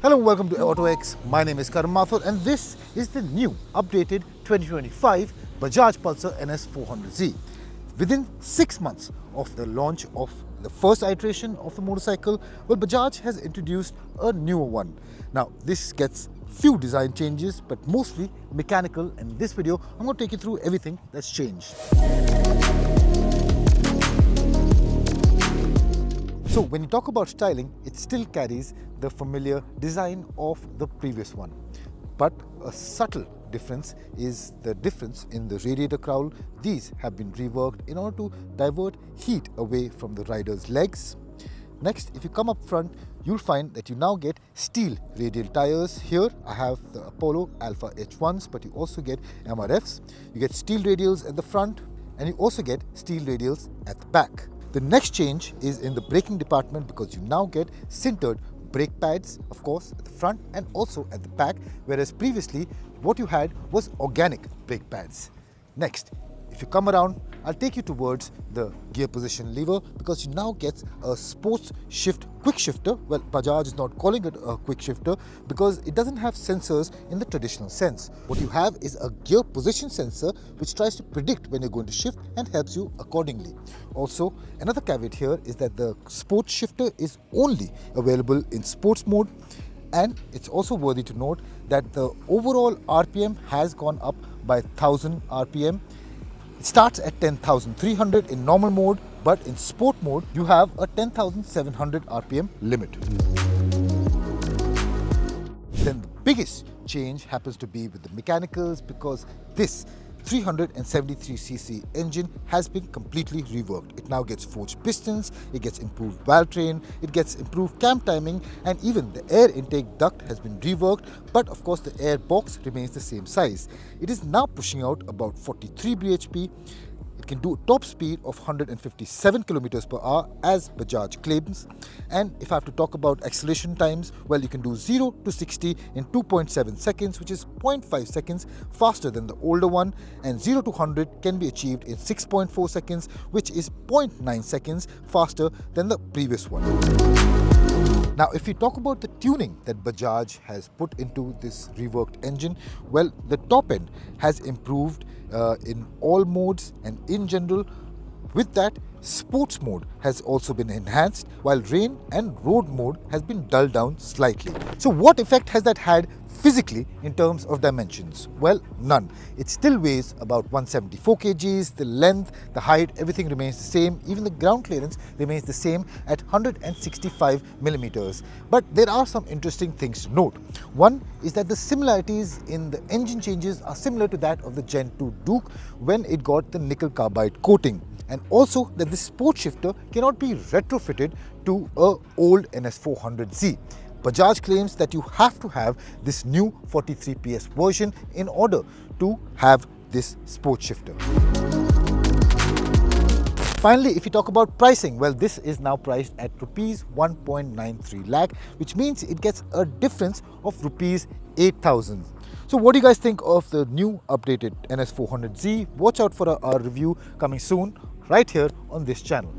Hello, welcome to AutoX. My name is Karan Mathur and this is the new updated 2025 Bajaj Pulsar NS400Z. Within 6 months of the launch of the first iteration of the motorcycle, Bajaj has introduced a newer one. Now, this gets few design changes, but mostly mechanical. And in this video, I'm going to take you through everything that's changed. So when you talk about styling, it still carries the familiar design of the previous one. But a subtle difference is the difference in the radiator cowl. These have been reworked in order to divert heat away from the rider's legs. Next, if you come up front, you'll find that you now get steel radial tyres. Here I have the Apollo Alpha H1s, but you also get MRFs. You get steel radials at the front and you also get steel radials at the back. The next change is in the braking department because you now get sintered brake pads, of course, at the front and also at the back, whereas previously what you had was organic brake pads. Next, if you come around, I'll take you towards the gear position lever because you now get a sports shift quick shifter. Well, Bajaj is not calling it a quick shifter because it doesn't have sensors in the traditional sense. What you have is a gear position sensor which tries to predict when you're going to shift and helps you accordingly. Also, another caveat here is that the sports shifter is only available in sports mode, and it's also worthy to note that the overall RPM has gone up by 1000 RPM. It starts at 10,300 in normal mode, but in sport mode, you have a 10,700 RPM limit. Then the biggest change happens to be with the mechanicals because this 373cc engine has been completely reworked. It now gets forged pistons, it gets improved valve train, it gets improved cam timing, and even the air intake duct has been reworked, but of course the air box remains the same size. It is now pushing out about 43 bhp. It can do a top speed of 157 km per hour as Bajaj claims. And if I have to talk about acceleration times, well, you can do 0 to 60 in 2.7 seconds, which is 0.5 seconds faster than the older one, and 0 to 100 can be achieved in 6.4 seconds, which is 0.9 seconds faster than the previous one. Now, if we talk about the tuning that Bajaj has put into this reworked engine, well, the top end has improved in all modes, and in general, with that, sports mode has also been enhanced, while rain and road mode has been dulled down slightly. So what effect has that had physically in terms of dimensions? Well, none. It still weighs about 174 kgs, the length, the height, everything remains the same. Even the ground clearance remains the same at 165 millimeters. But there are some interesting things to note. One is that the similarities in the engine changes are similar to that of the Gen 2 Duke when it got the nickel carbide coating. And also that the sports shifter cannot be retrofitted to an old NS400Z. Bajaj claims that you have to have this new 43 PS version in order to have this sports shifter. Finally, if you talk about pricing, well, this is now priced at rupees 1.93 lakh, which means it gets a difference of rupees 8,000. So what do you guys think of the new updated NS400Z? Watch out for our review coming soon right here on this channel.